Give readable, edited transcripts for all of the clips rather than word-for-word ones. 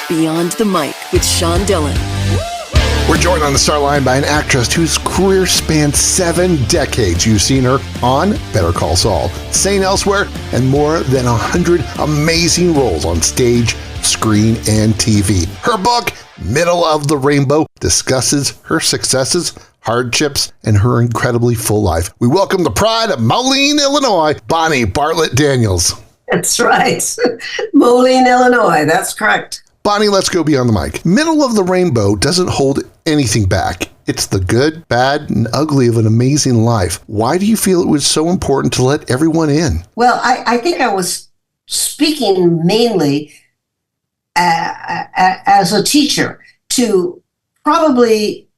Beyond the Mic with Sean Dillon. We're joined on the Starline by an actress whose career spans 7 decades. You've seen her on Better Call Saul, St. Elsewhere, and more than 100 amazing roles on stage, screen, and TV. Her book, Middle of the Rainbow, discusses her successes, hardships, and her incredibly full life. We welcome the pride of Moline, Illinois, Bonnie Bartlett Daniels. That's right. Moline, Illinois. That's correct. Bonnie, let's go beyond the mic. Middle of the Rainbow doesn't hold anything back. It's the good, bad, and ugly of an amazing life. Why do you feel it was so important to let everyone in? Well, I think I was speaking mainly as a teacher to probably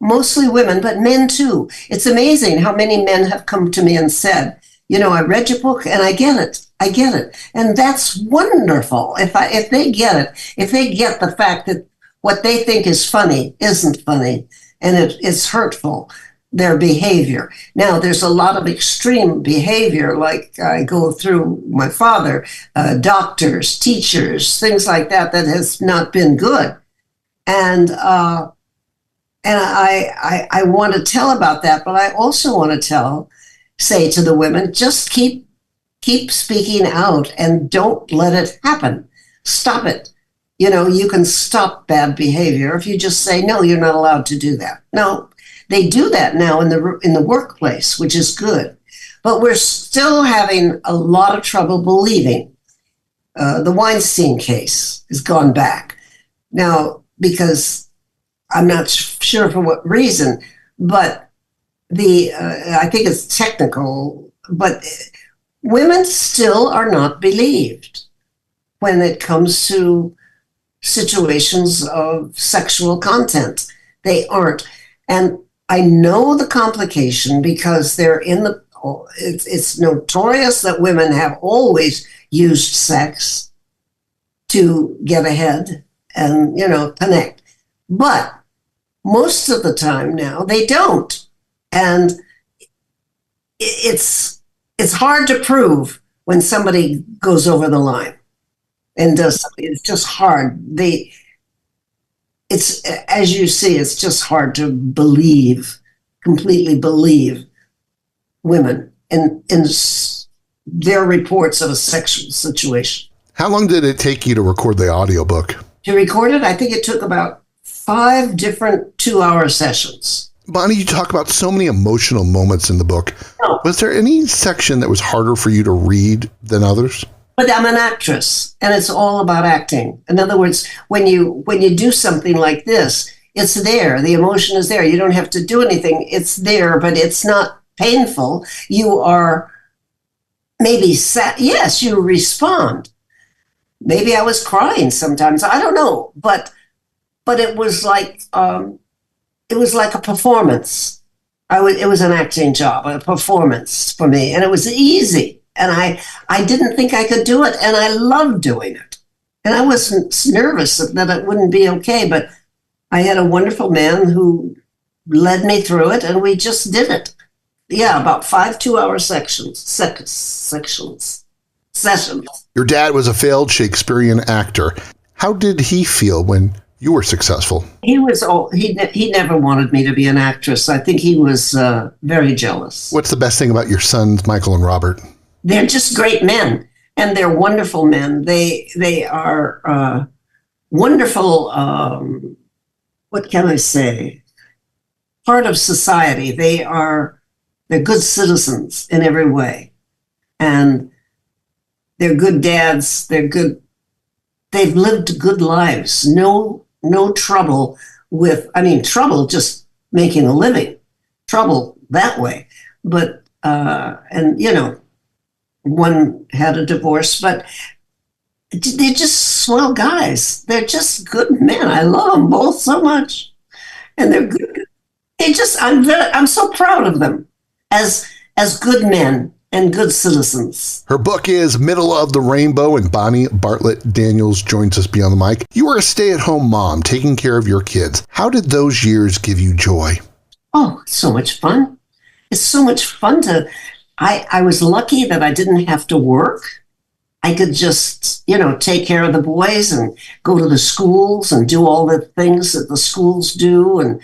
mostly women, but men too. It's amazing how many men have come to me and said, you know, I read your book and I get it. I get it. And that's wonderful. If they get it, if they get the fact that what they think is funny isn't funny and it's hurtful, their behavior. Now, there's a lot of extreme behavior, like I go through my father, doctors, teachers, things like that has not been good. And I want to tell about that, but I also want to say to the women, just keep speaking out and don't let it happen. Stop it. You know, you can stop bad behavior if you just say, no, you're not allowed to do that. No, they do that now in the workplace, which is good. But we're still having a lot of trouble believing. The Weinstein case has gone back. Now, because I'm not sure for what reason, but I think it's technical, but women still are not believed when it comes to situations of sexual content. They aren't. And I know the complication because it's notorious that women have always used sex to get ahead and, you know, connect. But most of the time now they don't. And it's hard to prove when somebody goes over the line and does something. It's just hard. It's, as you see, it's just hard to completely believe women in their reports of a sexual situation. How long did it take you to record the audiobook? To record it, I think it took about 5 different 2-hour sessions. Bonnie, you talk about so many emotional moments in the book. Oh. Was there any section that was harder for you to read than others? But I'm an actress, and it's all about acting. In other words, when you do something like this, it's there. The emotion is there. You don't have to do anything. It's there, but it's not painful. You are maybe sad. Yes, you respond. Maybe I was crying sometimes. I don't know, but it was like a performance. It was an acting job, a performance for me, and it was easy. And I didn't think I could do it, and I loved doing it. And I wasn't nervous that it wouldn't be okay, but I had a wonderful man who led me through it, and we just did it. Yeah, about 5 2-hour sessions. Your dad was a failed Shakespearean actor. How did he feel when you were successful? He never wanted me to be an actress. I think he was very jealous. What's the best thing about your sons, Michael and Robert? They're just great men, and they're wonderful men. They are wonderful, what can I say, part of society. They're good citizens in every way. And they're good dads. They've lived good lives. No trouble trouble just making a living. Trouble that way. But, and you know, one had a divorce, but they're just swell guys. They're just good men. I love them both so much. And they're good. I'm so proud of them as good men and good citizens. Her book is Middle of the Rainbow, and Bonnie Bartlett Daniels joins us beyond the mic. You were a stay-at-home mom taking care of your kids. How did those years give you joy? Oh, so much fun. It's so much fun I was lucky that I didn't have to work. I could just, take care of the boys and go to the schools and do all the things that the schools do and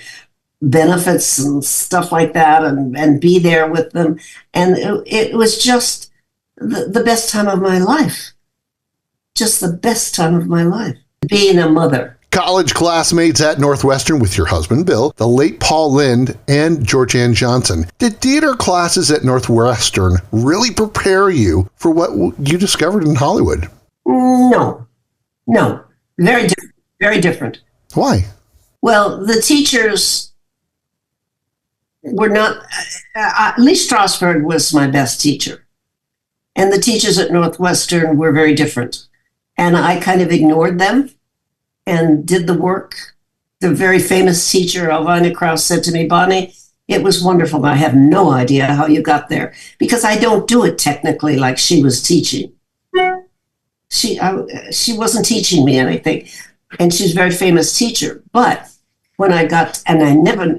benefits and stuff like that and be there with them. And it was just the best time of my life. Just the best time of my life, being a mother. College classmates at Northwestern with your husband, Bill, the late Paul Lind, and Georgianne Johnson. Did theater classes at Northwestern really prepare you for what you discovered in Hollywood? No. Very different. Very different. Why? Well, the teachers were not, Lee Strasberg was my best teacher. And the teachers at Northwestern were very different. And I kind of ignored them and did the work. The very famous teacher, Alvina Krauss, said to me, Bonnie, it was wonderful, but I have no idea how you got there because I don't do it technically like she was teaching. She wasn't teaching me anything. And she's a very famous teacher. But when I got, and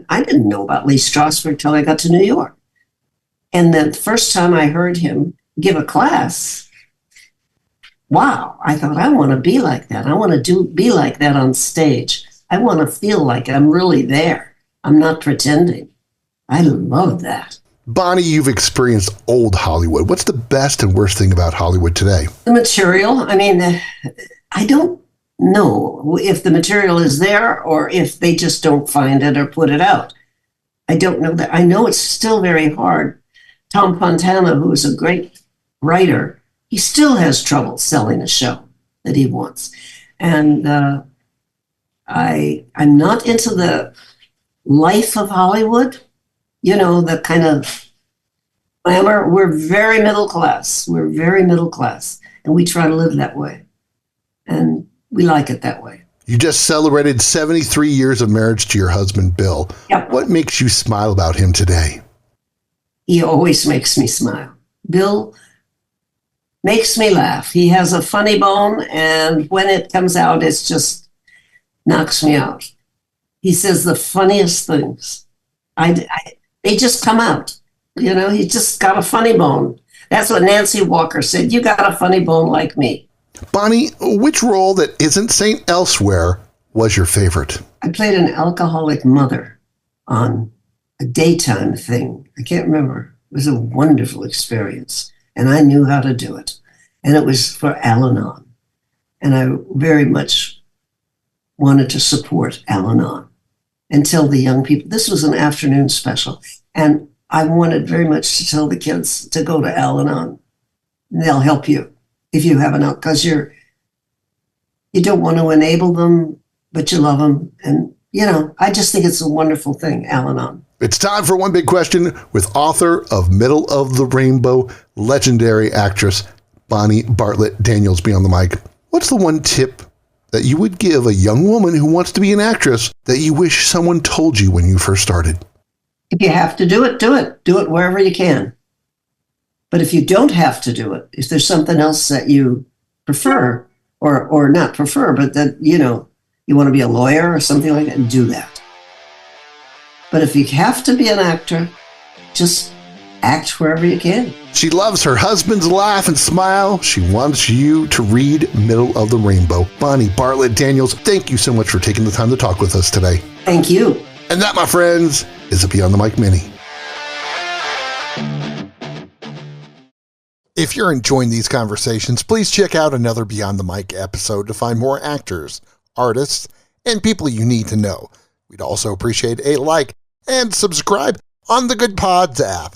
I didn't know about Lee Strasberg till I got to New York. And the first time I heard him give a class, wow, I thought, I want to be like that. I want to be like that on stage. I want to feel like I'm really there. I'm not pretending. I love that. Bonnie, you've experienced old Hollywood. What's the best and worst thing about Hollywood today? The material. I mean, I don't know if the material is there or if they just don't find it or put it out. I don't know that. I know it's still very hard. Tom Fontana, who is a great writer, he still has trouble selling a show that he wants. And I'm not into the life of Hollywood, the kind of glamour. We're very middle class. We're very middle class. And we try to live that way. And we like it that way. You just celebrated 73 years of marriage to your husband, Bill. Yep. What makes you smile about him today? He always makes me smile. Bill makes me laugh. He has a funny bone, and when it comes out, it just knocks me out. He says the funniest things. They just come out. He just got a funny bone. That's what Nancy Walker said. You got a funny bone like me. Bonnie, which role that isn't St. Elsewhere was your favorite? I played an alcoholic mother on a daytime thing. I can't remember. It was a wonderful experience. And I knew how to do it. And it was for Al-Anon. And I very much wanted to support Al-Anon and tell the young people, this was an afternoon special. And I wanted very much to tell the kids to go to Al-Anon. They'll help you if you have enough, because you don't want to enable them, but you love them. And, I just think it's a wonderful thing, Al-Anon. It's time for One Big Question with author of Middle of the Rainbow, legendary actress Bonnie Bartlett Daniels. Be on the mic. What's the one tip that you would give a young woman who wants to be an actress that you wish someone told you when you first started? If you have to do it, do it. Do it wherever you can. But if you don't have to do it, if there's something else that you prefer, or not prefer, but that, you want to be a lawyer or something like that, do that. But if you have to be an actor, just act wherever you can. She loves her husband's laugh and smile. She wants you to read Middle of the Rainbow. Bonnie Bartlett Daniels, thank you so much for taking the time to talk with us today. Thank you. And that, my friends, is a Beyond the Mic Mini. If you're enjoying these conversations, please check out another Beyond the Mic episode to find more actors, artists, and people you need to know. We'd also appreciate a like and subscribe on the Good Pods app.